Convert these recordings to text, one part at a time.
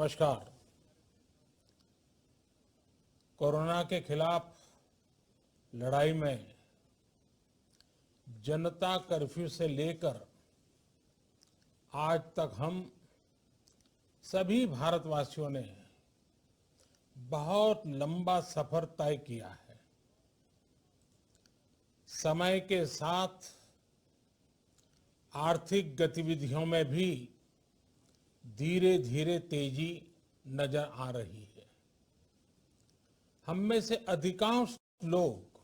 नमस्कार। कोरोना के खिलाफ लड़ाई में जनता कर्फ्यू से लेकर आज तक हम सभी भारतवासियों ने बहुत लंबा सफर तय किया है। समय के साथ आर्थिक गतिविधियों में भी धीरे धीरे तेजी नजर आ रही है। हम में से अधिकांश लोग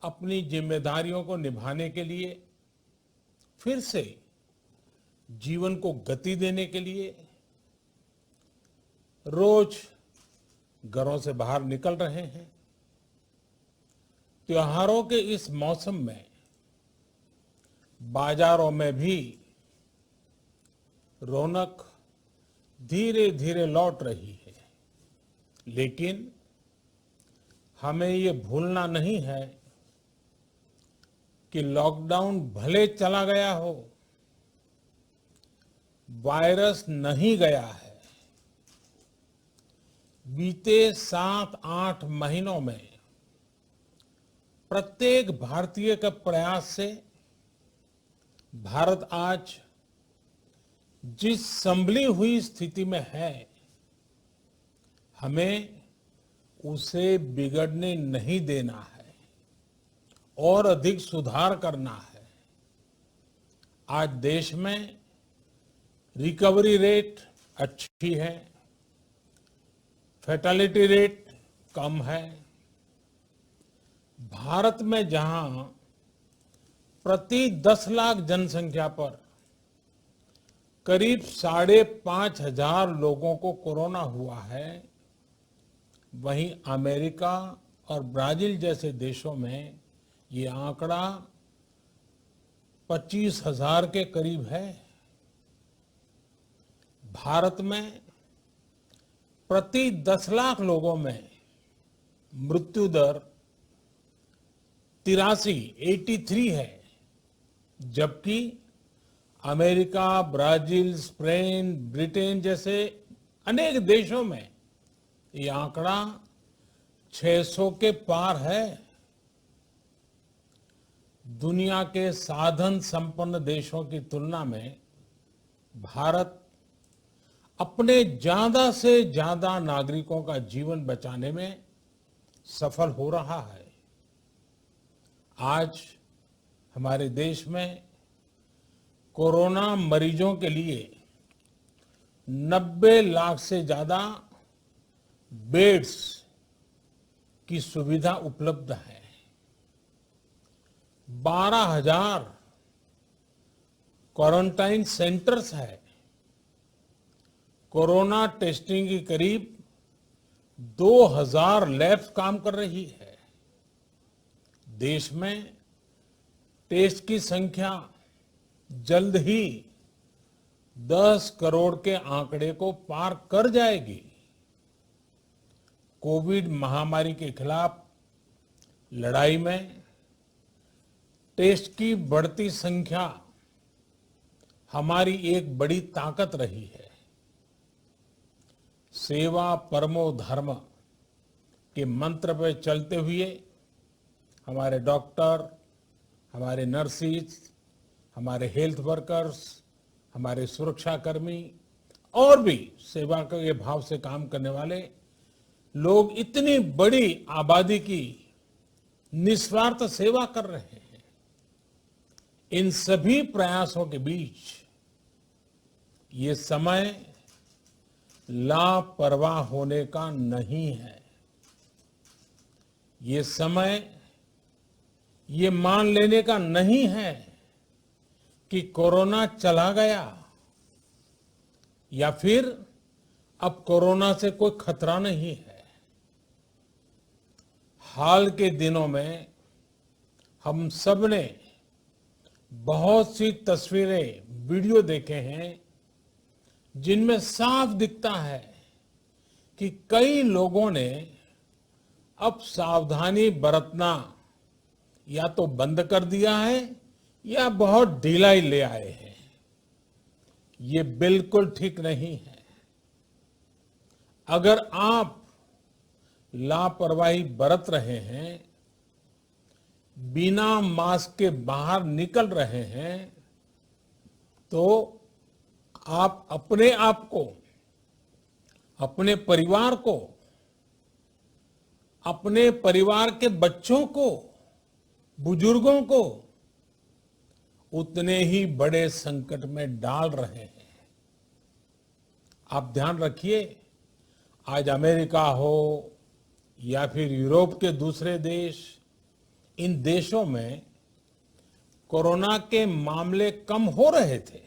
अपनी जिम्मेदारियों को निभाने के लिए फिर से जीवन को गति देने के लिए रोज घरों से बाहर निकल रहे हैं। त्योहारों के इस मौसम में बाजारों में भी रौनक धीरे धीरे लौट रही है, लेकिन हमें ये भूलना नहीं है कि लॉकडाउन भले चला गया हो, वायरस नहीं गया है। बीते 7-8 महीनों में प्रत्येक भारतीय के प्रयास से भारत आज जिस संभली हुई स्थिति में है, हमें उसे बिगड़ने नहीं देना है और अधिक सुधार करना है। आज देश में रिकवरी रेट अच्छी है, फैटेलिटी रेट कम है। भारत में जहां प्रति 10 लाख जनसंख्या पर करीब 5,500 लोगों को कोरोना हुआ है, वहीं अमेरिका और ब्राजील जैसे देशों में ये आंकड़ा 25,000 के करीब है। भारत में प्रति 10 लाख लोगों में मृत्यु दर 83 है, जबकि अमेरिका, ब्राजील, स्पेन, ब्रिटेन जैसे अनेक देशों में ये आंकड़ा 600 के पार है। दुनिया के साधन संपन्न देशों की तुलना में भारत अपने ज्यादा से ज्यादा नागरिकों का जीवन बचाने में सफल हो रहा है। आज हमारे देश में कोरोना मरीजों के लिए 90 लाख से ज्यादा बेड्स की सुविधा उपलब्ध है। 12,000 क्वारंटाइन सेंटर्स है। कोरोना टेस्टिंग की करीब 2,000 लैब्स काम कर रही है। देश में टेस्ट की संख्या जल्द ही 10 करोड़ के आंकड़े को पार कर जाएगी। कोविड महामारी के खिलाफ लड़ाई में टेस्ट की बढ़ती संख्या हमारी एक बड़ी ताकत रही है। सेवा परमो धर्म के मंत्र पर चलते हुए हमारे डॉक्टर, हमारे नर्सिस, हमारे हेल्थ वर्कर्स, हमारे सुरक्षाकर्मी और भी सेवा के भाव से काम करने वाले लोग इतनी बड़ी आबादी की निस्वार्थ सेवा कर रहे हैं। इन सभी प्रयासों के बीच ये समय लापरवाह होने का नहीं है। ये समय ये मान लेने का नहीं है कि कोरोना चला गया या फिर अब कोरोना से कोई खतरा नहीं है। हाल के दिनों में हम सब ने बहुत सी तस्वीरें, वीडियो देखे हैं जिनमें साफ दिखता है कि कई लोगों ने अब सावधानी बरतना या तो बंद कर दिया है या बहुत ढिलाई ले आए हैं। ये बिल्कुल ठीक नहीं है। अगर आप लापरवाही बरत रहे हैं, बिना मास्क के बाहर निकल रहे हैं, तो आप अपने आप को, अपने परिवार को, अपने परिवार के बच्चों को, बुजुर्गों को उतने ही बड़े संकट में डाल रहे हैं। आप ध्यान रखिए, आज अमेरिका हो या फिर यूरोप के दूसरे देश, इन देशों में कोरोना के मामले कम हो रहे थे,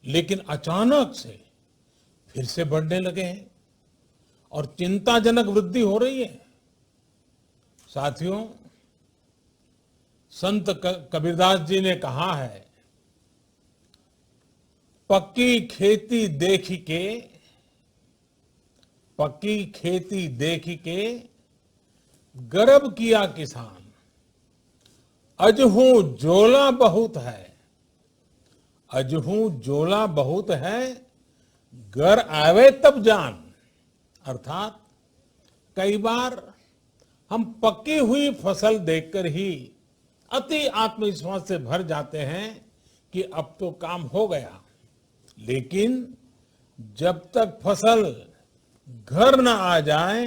लेकिन अचानक से फिर से बढ़ने लगे हैं और चिंताजनक वृद्धि हो रही है। साथियों, संत कबीरदास जी ने कहा है, पक्की खेती देख के, पक्की खेती देख के गर्व किया किसान, अजहू जोला बहुत है, अजहू जोला बहुत है, घर आवे तब जान। अर्थात कई बार हम पक्की हुई फसल देखकर ही अति आत्मविश्वास से भर जाते हैं कि अब तो काम हो गया, लेकिन जब तक फसल घर न आ जाए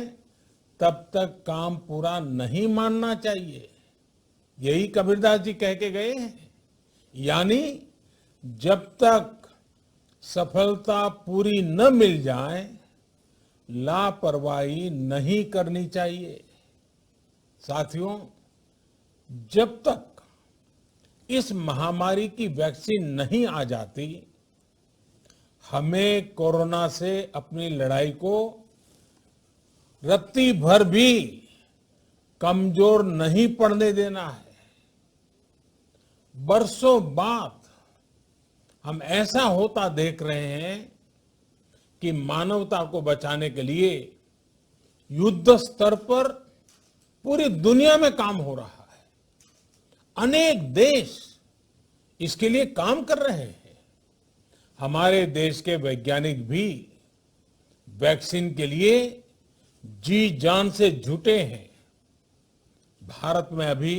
तब तक काम पूरा नहीं मानना चाहिए। यही कबीरदास जी कह के गए हैं। यानी जब तक सफलता पूरी न मिल जाए, लापरवाही नहीं करनी चाहिए। साथियों, जब तक इस महामारी की वैक्सीन नहीं आ जाती, हमें कोरोना से अपनी लड़ाई को रत्ती भर भी कमजोर नहीं पड़ने देना है। बरसों बाद हम ऐसा होता देख रहे हैं कि मानवता को बचाने के लिए युद्ध स्तर पर पूरी दुनिया में काम हो रहा है। अनेक देश इसके लिए काम कर रहे हैं। हमारे देश के वैज्ञानिक भी वैक्सीन के लिए जी जान से जुटे हैं। भारत में अभी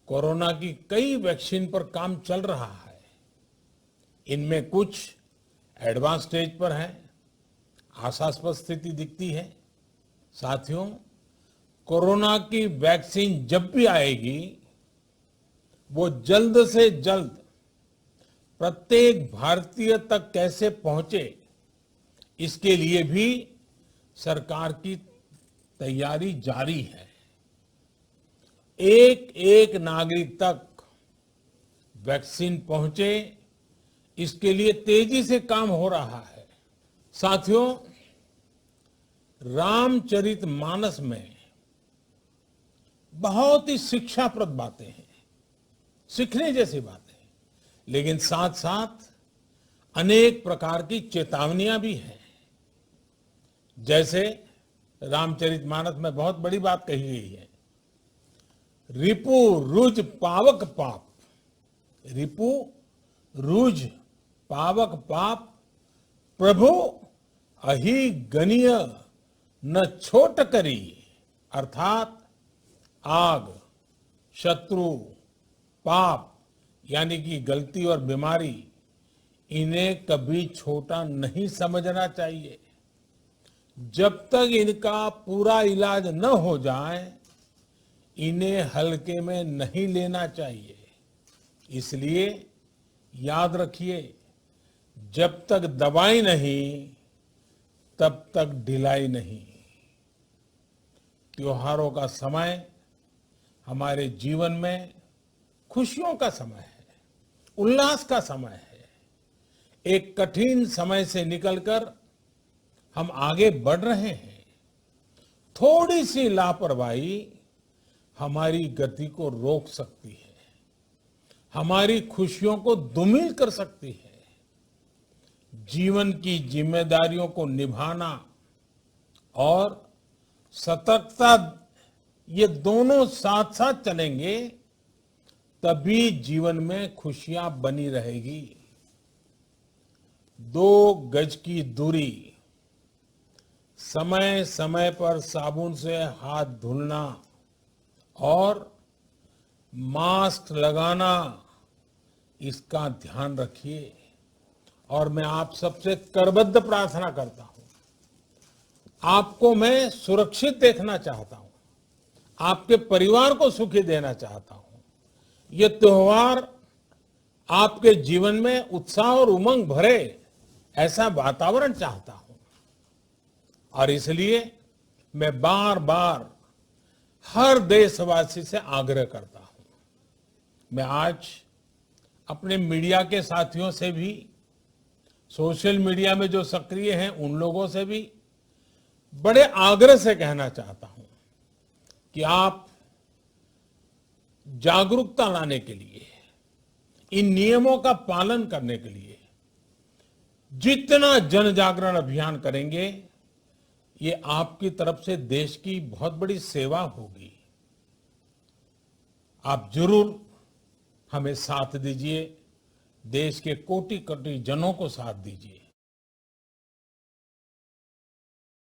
कोरोना की कई वैक्सीन पर काम चल रहा है। इनमें कुछ एडवांस स्टेज पर है, आशास्पद स्थिति दिखती है। साथियों, कोरोना की वैक्सीन जब भी आएगी, वो जल्द से जल्द प्रत्येक भारतीय तक कैसे पहुंचे, इसके लिए भी सरकार की तैयारी जारी है। एक एक नागरिक तक वैक्सीन पहुंचे, इसके लिए तेजी से काम हो रहा है। साथियों, रामचरितमानस में बहुत ही शिक्षाप्रद बातें हैं, सीखने जैसी बातें हैं, लेकिन साथ साथ अनेक प्रकार की चेतावनियां भी हैं। जैसे रामचरितमानस में बहुत बड़ी बात कही गई है, रिपु रुज पावक पाप, रिपु रुज पावक पाप, प्रभु अहि गनीय न छोट करी। अर्थात आग, शत्रु, पाप यानी कि गलती और बीमारी, इन्हें कभी छोटा नहीं समझना चाहिए। जब तक इनका पूरा इलाज न हो जाए, इन्हें हल्के में नहीं लेना चाहिए। इसलिए याद रखिए, जब तक दवाई नहीं, तब तक ढिलाई नहीं। त्योहारों का समय हमारे जीवन में खुशियों का समय है, उल्लास का समय है। एक कठिन समय से निकलकर हम आगे बढ़ रहे हैं। थोड़ी सी लापरवाही हमारी गति को रोक सकती है, हमारी खुशियों को धूमिल कर सकती है। जीवन की जिम्मेदारियों को निभाना और सतर्कता, ये दोनों साथ साथ चलेंगे, तभी जीवन में खुशियां बनी रहेगी। 2 गज की दूरी, समय समय पर साबुन से हाथ धुलना और मास्क लगाना, इसका ध्यान रखिए। और मैं आप सबसे करबद्ध प्रार्थना करता हूं, आपको मैं सुरक्षित देखना चाहता हूं, आपके परिवार को सुखी देना चाहता हूं। ये त्योहार आपके जीवन में उत्साह और उमंग भरे, ऐसा वातावरण चाहता हूं। और इसलिए मैं बार बार हर देशवासी से आग्रह करता हूं। मैं आज अपने मीडिया के साथियों से भी, सोशल मीडिया में जो सक्रिय हैं उन लोगों से भी बड़े आग्रह से कहना चाहता हूं कि आप जागरूकता लाने के लिए, इन नियमों का पालन करने के लिए जितना जन जागरण अभियान करेंगे, ये आपकी तरफ से देश की बहुत बड़ी सेवा होगी। आप जरूर हमें साथ दीजिए, देश के कोटि कोटि जनों को साथ दीजिए।